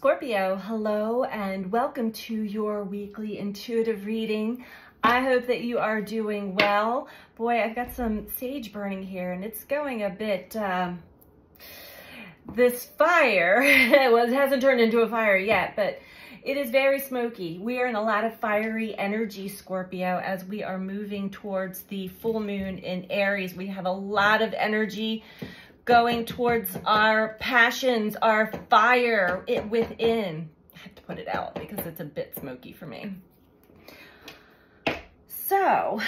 Scorpio, hello and welcome to your weekly intuitive reading. I hope that you are doing well. Boy, I've got some sage burning here and it's going a bit, this fire, well, it hasn't turned into a fire yet, but it is very smoky. We are in a lot of fiery energy, Scorpio, as we are moving towards the full moon in Aries. We have a lot of energy going towards our passions, our fire within. I have to put it out because it's a bit smoky for me. So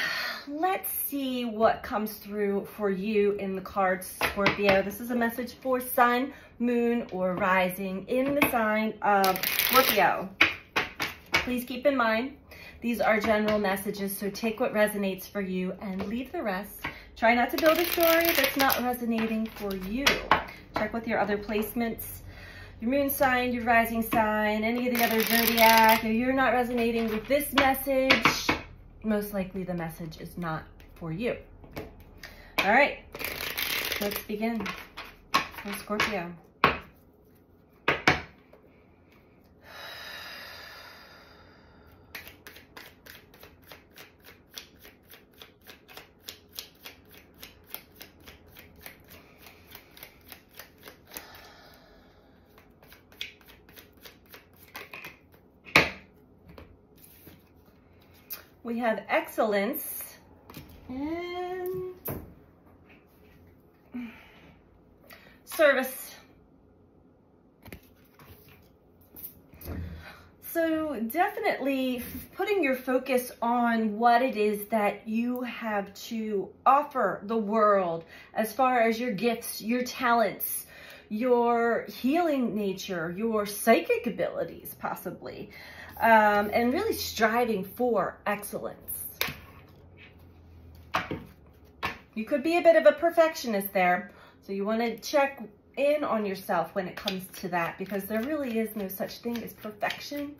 let's see what comes through for you in the cards, Scorpio. This is a message for sun, moon, or rising in the sign of Scorpio. Please keep in mind, these are general messages, so take what resonates for you and leave the rest. Try not to build a story that's not resonating for you. Check with your other placements, your moon sign, your rising sign, any of the other zodiac. If you're not resonating with this message, most likely the message is not for you. All right, let's begin for Scorpio. We have excellence and service. So definitely putting your focus on what it is that you have to offer the world as far as your gifts, your talents, your healing nature, your psychic abilities possibly. And really striving for excellence. You could be a bit of a perfectionist there, so you want to check in on yourself when it comes to that, because there really is no such thing as perfection,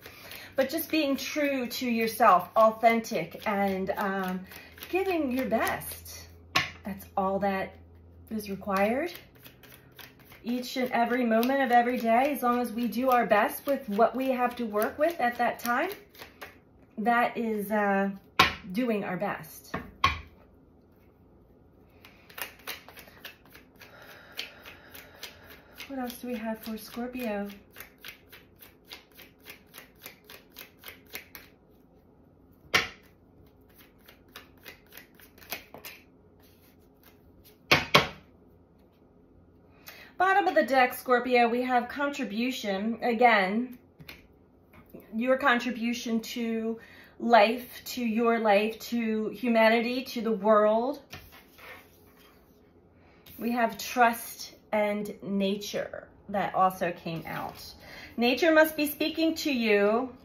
but just being true to yourself, authentic, and giving your best. That's all that is required. Each and every moment of every day, as long as we do our best with what we have to work with at that time, that is doing our best. What else do we have for Scorpio? Bottom of the deck, Scorpio, we have contribution. Again, your contribution to life, to your life, to humanity, to the world. We have trust and nature that also came out. Nature must be speaking to you,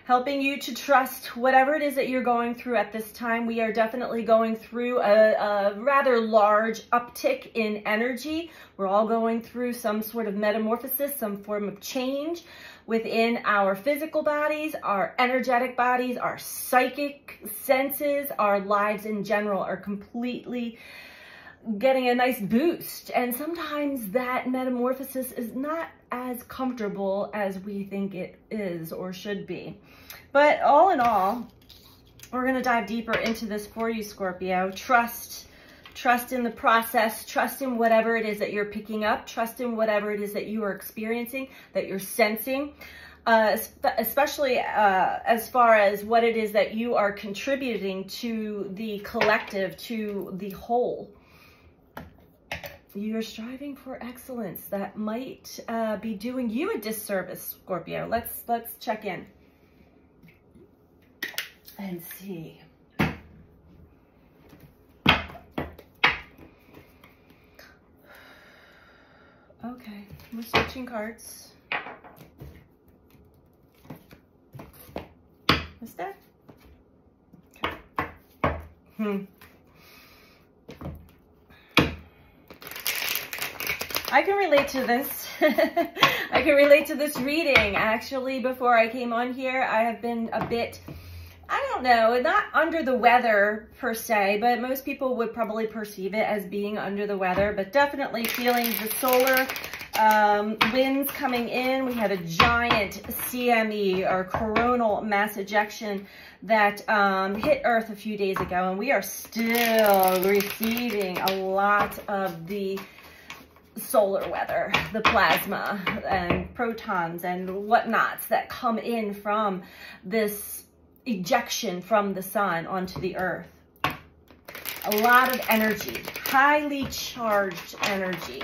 helping you to trust whatever it is that you're going through at this time. We are definitely going through a rather large uptick in energy. We're all going through some sort of metamorphosis, some form of change within our physical bodies, our energetic bodies, our psychic senses, our lives in general are completely getting a nice boost. And sometimes that metamorphosis is not as comfortable as we think it is or should be. But all in all, we're going to dive deeper into this for you, Scorpio. Trust in the process, trust in whatever it is that you're picking up, trust in whatever it is that you are experiencing, that you're sensing, especially as far as what it is that you are contributing to the collective, to the whole. You're striving for excellence that might be doing you a disservice, Scorpio. Let's check in and see. Okay, we're switching cards. What's that? Okay. I can relate to this. I can relate to this reading. Actually, before I came on here, I have been a bit, I don't know, not under the weather per se, but most people would probably perceive it as being under the weather, but definitely feeling the solar winds coming in. We had a giant CME, or coronal mass ejection, that hit Earth a few days ago, and we are still receiving a lot of the solar weather, the plasma and protons and whatnots that come in from this ejection from the sun onto the Earth. A lot of energy, highly charged energy.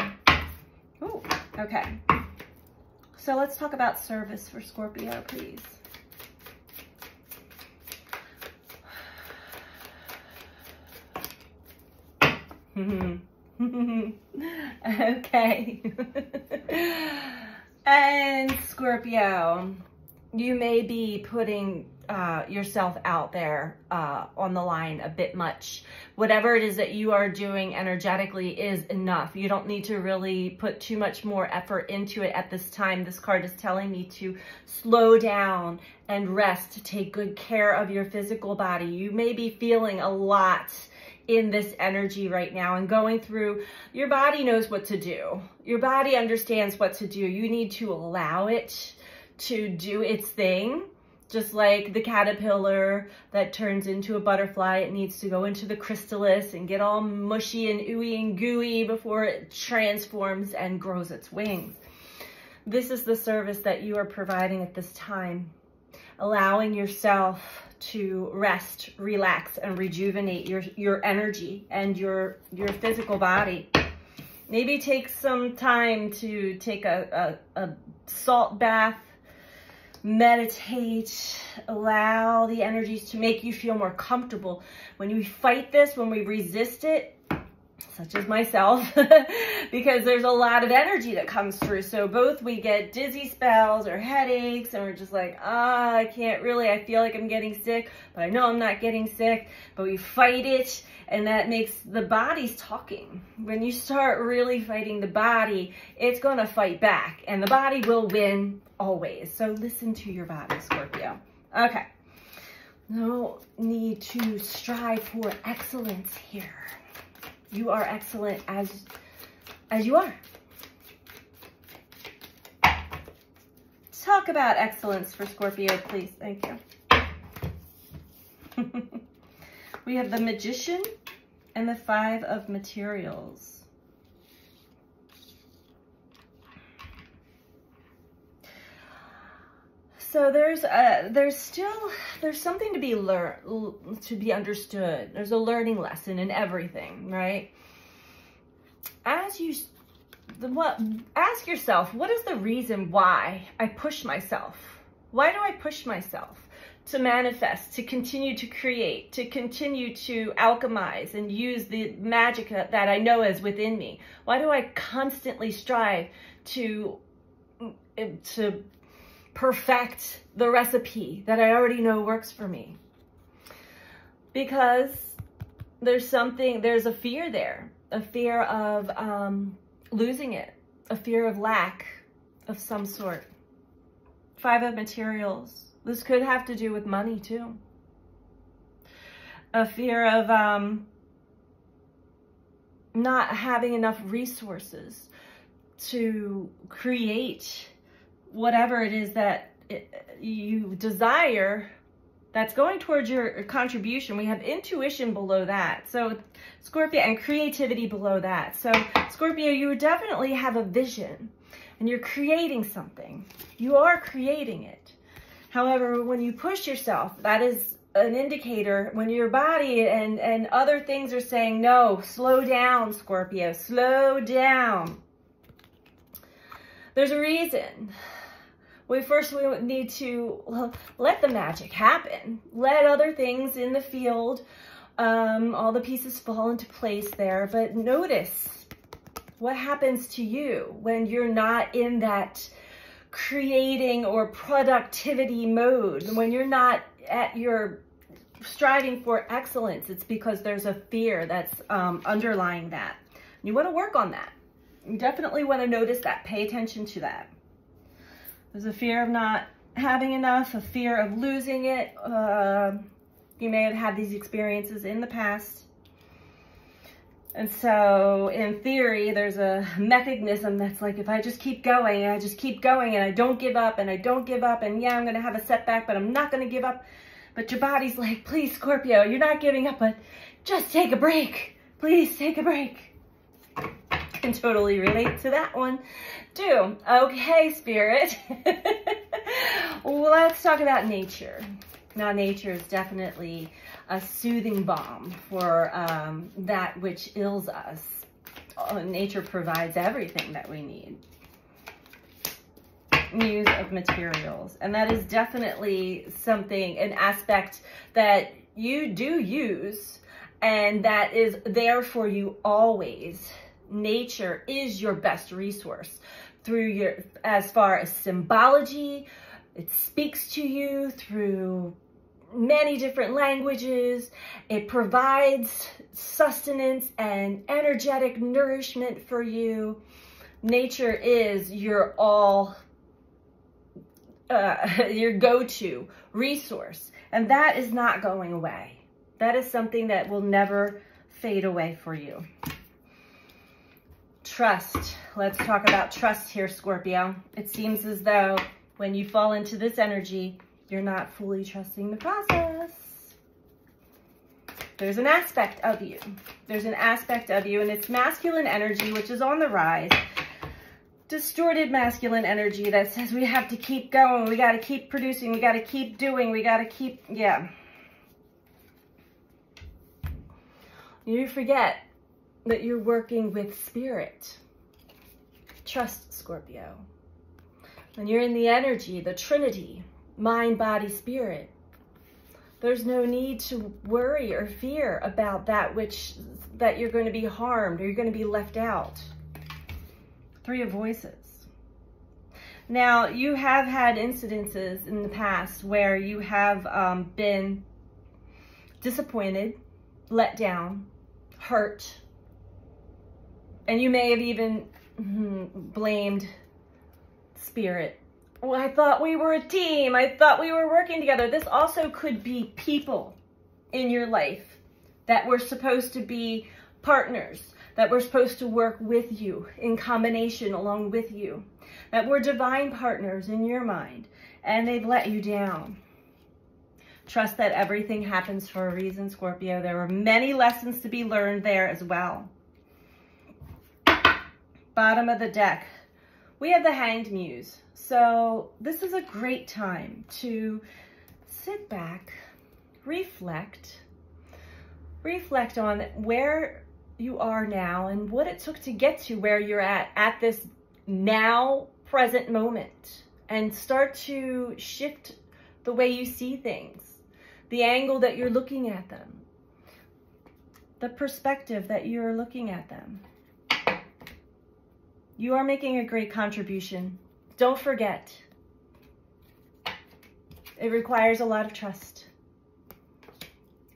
Ooh, okay. So let's talk about service for Scorpio, please. Okay. And Scorpio, you may be putting yourself out there on the line a bit much. Whatever it is that you are doing energetically is enough. You don't need to really put too much more effort into it at this time. This card is telling me to slow down and rest, to take good care of your physical body. You may be feeling a lot in this energy right now and going through. Your body knows what to do. Your body understands what to do. You need to allow it to do its thing. Just like the caterpillar that turns into a butterfly, it needs to go into the chrysalis and get all mushy and ooey and gooey before it transforms and grows its wings. This is the service that you are providing at this time, allowing yourself to rest, relax, and rejuvenate your energy and your physical body. Maybe take some time to take a salt bath, meditate, allow the energies to make you feel more comfortable. When we fight this, when we resist it, such as myself, because there's a lot of energy that comes through. So both we get dizzy spells or headaches, and we're just like, I can't really, I feel like I'm getting sick, but I know I'm not getting sick, but we fight it, and that makes the body's talking. When you start really fighting the body, it's going to fight back, and the body will win always. So listen to your body, Scorpio. Okay. No need to strive for excellence here. You are excellent as you are. Talk about excellence for Scorpio, please. Thank you. We have the Magician and the Five of Materials. So there's something to be learned, to be understood. There's a learning lesson in everything, right? Ask yourself, what is the reason why I push myself? Why do I push myself to manifest, to continue to create, to continue to alchemize and use the magic that I know is within me? Why do I constantly strive to perfect the recipe that I already know works for me? Because there's a fear there, a fear of losing it, a fear of lack of some sort. Five of Materials. This could have to do with money too. A fear of not having enough resources to create whatever it is that you desire that's going towards your contribution. We have intuition below that. So Scorpio, and creativity below that. So Scorpio, you definitely have a vision and you're creating something. You are creating it. However, when you push yourself, that is an indicator when your body and other things are saying, no, slow down, Scorpio, slow down. There's a reason. We need to let the magic happen. Let other things in the field, all the pieces fall into place there. But notice what happens to you when you're not in that creating or productivity mode. When you're not at your striving for excellence, it's because there's a fear that's underlying that. You want to work on that. You definitely want to notice that. Pay attention to that. There's a fear of not having enough, a fear of losing it. You may have had these experiences in the past. And so in theory, there's a mechanism that's like, if I just keep going and I just keep going and I don't give up and I don't give up, and yeah, I'm going to have a setback, but I'm not going to give up. But your body's like, please, Scorpio, you're not giving up, but just take a break. Please take a break. I can totally relate to that one too. Okay, Spirit. Well, let's talk about nature. Now, nature is definitely a soothing balm for that which ills us. Nature provides everything that we need. Use of materials. And that is definitely something, an aspect that you do use and that is there for you always. Nature is your best resource through your, as far as symbology, it speaks to you through many different languages. It provides sustenance and energetic nourishment for you. Nature is your your go-to resource, and that is not going away. That is something that will never fade away for you. Trust. Let's talk about trust here, Scorpio. It seems as though when you fall into this energy, you're not fully trusting the process. There's an aspect of you. There's an aspect of you, and it's masculine energy, which is on the rise. Distorted masculine energy that says we have to keep going. We got to keep producing. We got to keep doing. We got to keep, yeah. You forget that you're working with spirit. Trust, Scorpio. When you're in the energy, the Trinity, mind, body, spirit, there's no need to worry or fear about that you're going to be harmed or you're going to be left out. Three of Voices. Now, you have had incidences in the past where you have been disappointed, let down, hurt, and you may have even blamed spirit. Well, I thought we were a team. I thought we were working together. This also could be people in your life that were supposed to be partners, that were supposed to work with you in combination along with you, that were divine partners in your mind, and they've let you down. Trust that everything happens for a reason, Scorpio. There were many lessons to be learned there as well. Bottom of the deck, we have the Hanged Muse. So this is a great time to sit back, reflect on where you are now and what it took to get to where you're at this now present moment, and start to shift the way you see things, the angle that you're looking at them, the perspective that you're looking at them. You are making a great contribution. Don't forget, it requires a lot of trust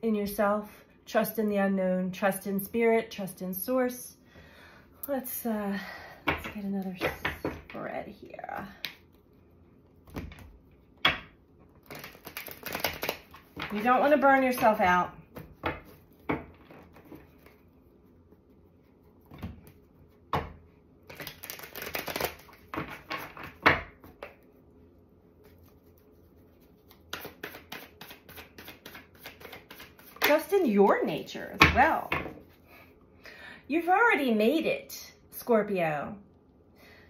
in yourself, trust in the unknown, trust in spirit, trust in source. Let's get another spread here. You don't want to burn yourself out. Trust in your nature as well. You've already made it, Scorpio.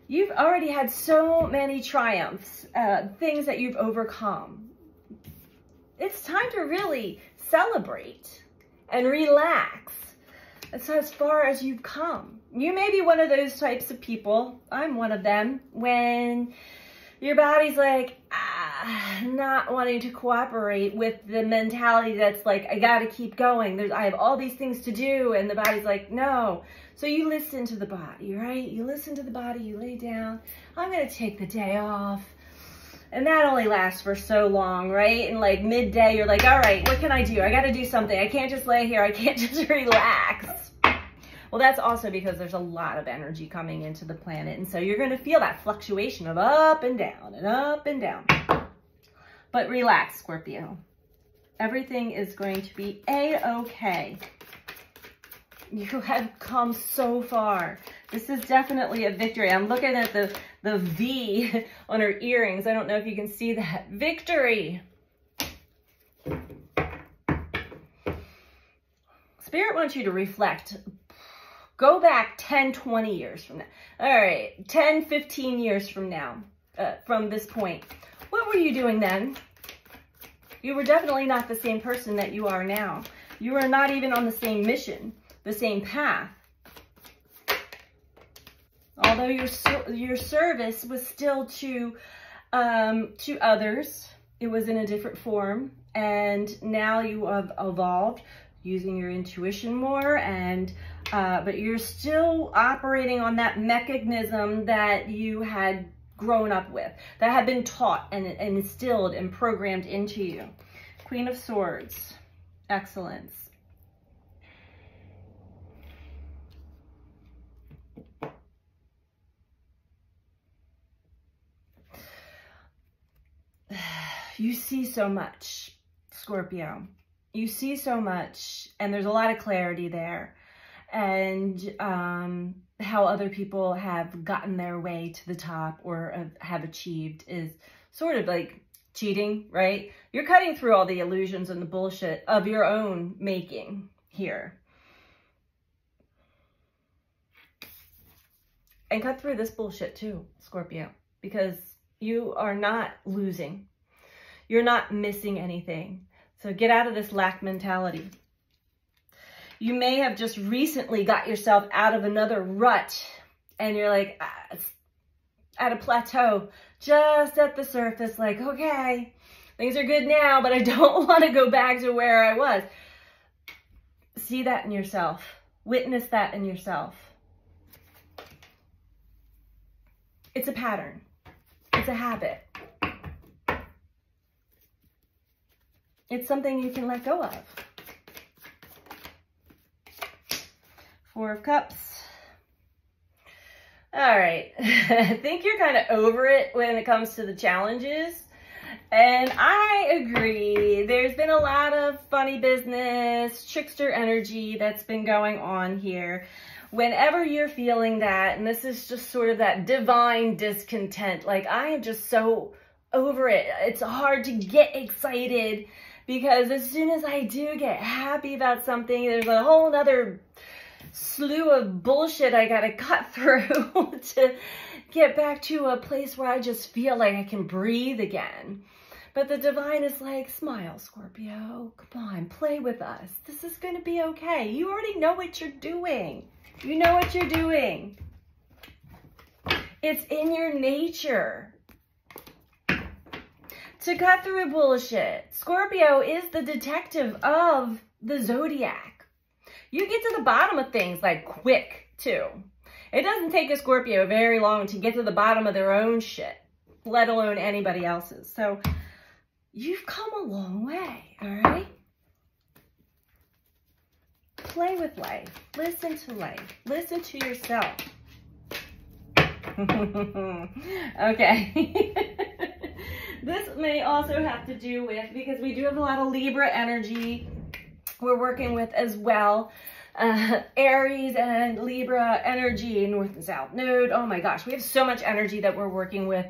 You've already had so many triumphs, things that you've overcome. It's time to really celebrate and relax. That's as far as you've come. You may be one of those types of people, I'm one of them, when your body's like, not wanting to cooperate with the mentality that's like, I gotta keep going. I have all these things to do, and the body's like, no. So you listen to the body, right? You listen to the body, you lay down. I'm gonna take the day off. And that only lasts for so long, right? And like midday, you're like, all right, what can I do? I gotta do something. I can't just lay here. I can't just relax. Well, that's also because there's a lot of energy coming into the planet. And so you're going to feel that fluctuation of up and down and up and down. But relax, Scorpio. Everything is going to be A-okay. You have come so far. This is definitely a victory. I'm looking at the V on her earrings. I don't know if you can see that. Victory. Spirit wants you to reflect. Go back 10, 20 years from now. All right, 10, 15 years from now, from this point. What were you doing then? You were definitely not the same person that you are now. You are not even on the same mission, the same path. Although your service was still to others, it was in a different form. And now you have evolved, using your intuition more, and but you're still operating on that mechanism that you had grown up with, that had been taught and instilled and programmed into you. Queen of Swords, excellence. You see so much, Scorpio. You see so much, and there's a lot of clarity there. And how other people have gotten their way to the top or have achieved is sort of like cheating, right? You're cutting through all the illusions and the bullshit of your own making here. And cut through this bullshit too, Scorpio, because you are not losing. You're not missing anything. So get out of this lack mentality. You may have just recently got yourself out of another rut and you're like at a plateau, just at the surface, like, okay, things are good now, but I don't want to go back to where I was. See that in yourself. Witness that in yourself. It's a pattern. It's a habit. It's something you can let go of. Four of Cups. All right. I think you're kind of over it when it comes to the challenges. And I agree. There's been a lot of funny business, trickster energy that's been going on here. Whenever you're feeling that, and this is just sort of that divine discontent, like I am just so over it. It's hard to get excited because as soon as I do get happy about something, there's a whole nother slew of bullshit I gotta cut through to get back to a place where I just feel like I can breathe again. But the divine is like, smile, Scorpio. Come on, play with us. This is gonna be okay. You already know what you're doing. You know what you're doing. It's in your nature to cut through bullshit. Scorpio is the detective of the zodiac. You get to the bottom of things like quick too. It doesn't take a Scorpio very long to get to the bottom of their own shit, let alone anybody else's. So you've come a long way, all right? Play with life. Listen to life. Listen to yourself. Okay. This may also have to do with, because we do have a lot of Libra energy we're working with as well. Aries and Libra energy, North and South Node. Oh my gosh, we have so much energy that we're working with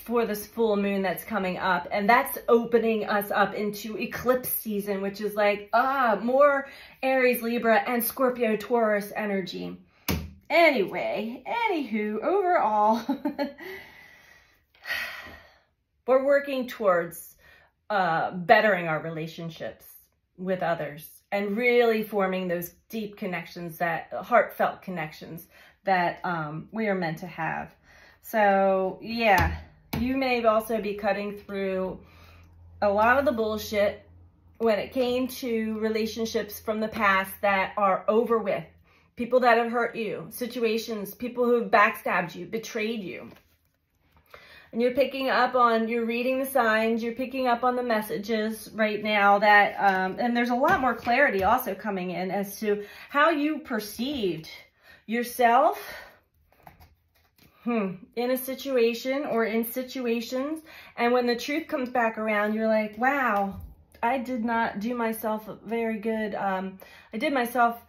for this full moon that's coming up. And that's opening us up into eclipse season, which is like, more Aries, Libra, and Scorpio, Taurus energy. Anyway, anywho, overall, we're working towards bettering our relationships with others and really forming those deep connections, that heartfelt connections that we are meant to have. So yeah, you may also be cutting through a lot of the bullshit when it came to relationships from the past that are over with. People that have hurt you, situations, people who have backstabbed you, betrayed you. And you're picking up on, you're reading the signs, you're picking up on the messages right now that, and there's a lot more clarity also coming in as to how you perceived yourself in a situation or in situations. And when the truth comes back around, you're like, wow, I did not do myself very good. I did myself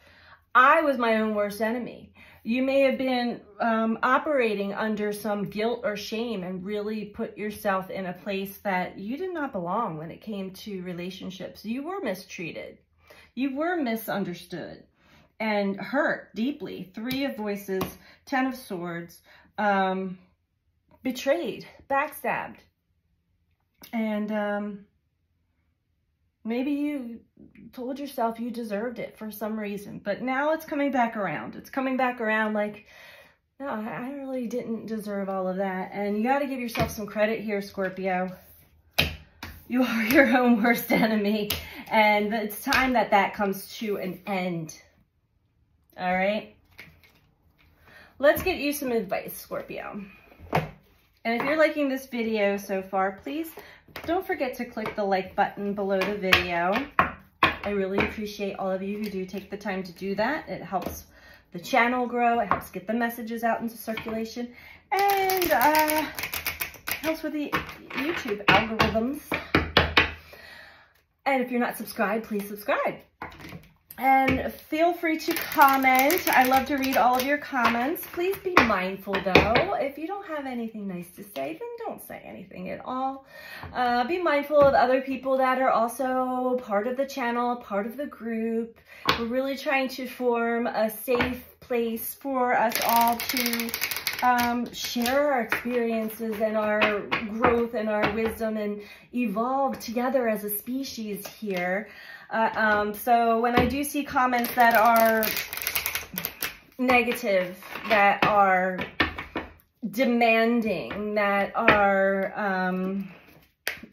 I was my own worst enemy. You may have been operating under some guilt or shame and really put yourself in a place that you did not belong when it came to relationships. You were mistreated. You were misunderstood and hurt deeply. 3 of Voices, 10 of Swords, betrayed, backstabbed. And maybe you told yourself you deserved it for some reason, but now it's coming back around. It's coming back around like, no, I really didn't deserve all of that. And you got to give yourself some credit here, Scorpio. You are your own worst enemy. And it's time that that comes to an end. All right. Let's get you some advice, Scorpio. And if you're liking this video so far, please don't forget to click the like button below the video. I really appreciate all of you who do take the time to do that. It helps the channel grow. It helps get the messages out into circulation. And helps with the YouTube algorithms. And if you're not subscribed, please subscribe. And feel free to comment. I love to read all of your comments. Please be mindful, though. If you don't have anything nice to say, then don't say anything at all. Be mindful of other people that are also part of the channel, part of the group. We're really trying to form a safe place for us all to share our experiences and our growth and our wisdom and evolve together as a species here. So when I do see comments that are negative, that are demanding, that are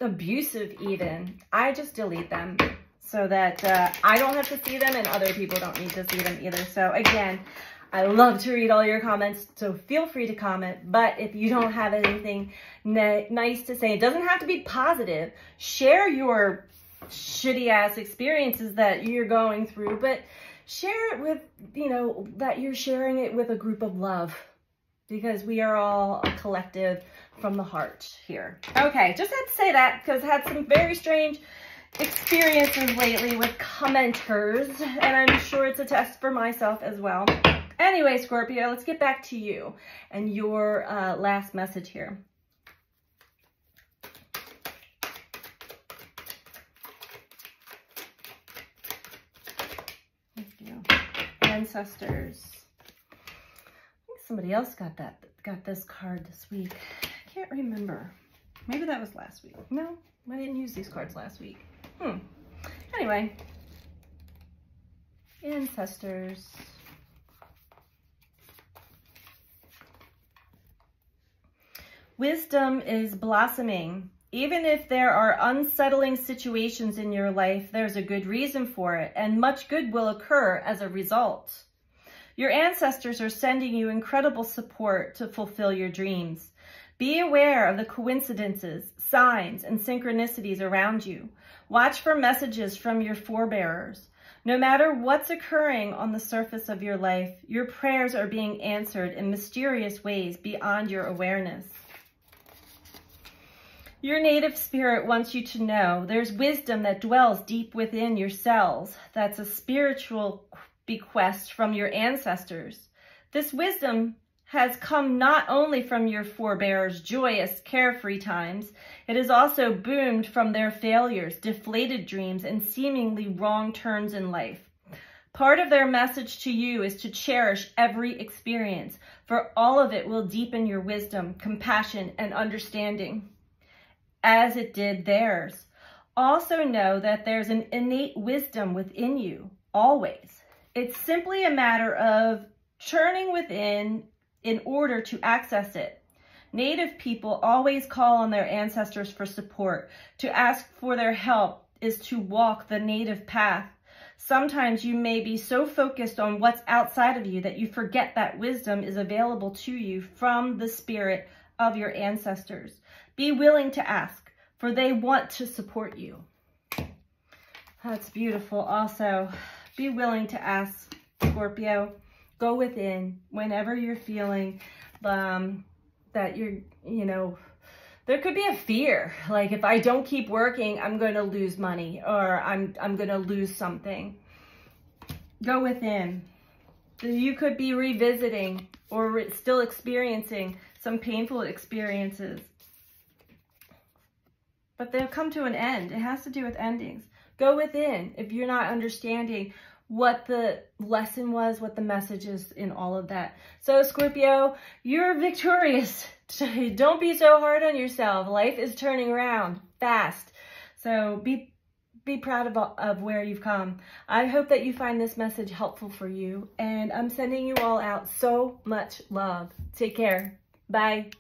abusive even, I just delete them so that I don't have to see them and other people don't need to see them either. So again, I love to read all your comments, so feel free to comment. But if you don't have anything nice to say, it doesn't have to be positive. Share your shitty ass experiences that you're going through, but share it with, you know, that you're sharing it with a group of love, because we are all a collective from the heart here. Okay, just had to say that because I had some very strange experiences lately with commenters, and I'm sure it's a test for myself as well. Anyway, Scorpio, let's get back to you and your last message here. Ancestors. I think somebody else got this card this week. I can't remember. Maybe that was last week. No, I didn't use these cards last week. Anyway, ancestors. Wisdom is blossoming. Even if there are unsettling situations in your life, there's a good reason for it, and much good will occur as a result. Your ancestors are sending you incredible support to fulfill your dreams. Be aware of the coincidences, signs, and synchronicities around you. Watch for messages from your forebearers. No matter what's occurring on the surface of your life, your prayers are being answered in mysterious ways beyond your awareness. Your native spirit wants you to know there's wisdom that dwells deep within your cells. That's a spiritual bequest from your ancestors. This wisdom has come not only from your forebears' joyous, carefree times, it has also boomed from their failures, deflated dreams, and seemingly wrong turns in life. Part of their message to you is to cherish every experience, for all of it will deepen your wisdom, compassion, and understanding, as it did theirs. Also know that there's an innate wisdom within you, always. It's simply a matter of churning within in order to access it. Native people always call on their ancestors for support. To ask for their help is to walk the native path. Sometimes you may be so focused on what's outside of you that you forget that wisdom is available to you from the spirit of your ancestors. Be willing to ask, for they want to support you. That's beautiful. Also, be willing to ask, Scorpio. Go within whenever you're feeling that you're, you know, there could be a fear. Like, if I don't keep working, I'm going to lose money, or I'm going to lose something. Go within. You could be revisiting or still experiencing some painful experiences. But they'll come to an end. It has to do with endings. Go within if you're not understanding what the lesson was, what the message is in all of that. So Scorpio, you're victorious. Don't be so hard on yourself. Life is turning around fast. So be proud of where you've come. I hope that you find this message helpful for you. And I'm sending you all out so much love. Take care. Bye.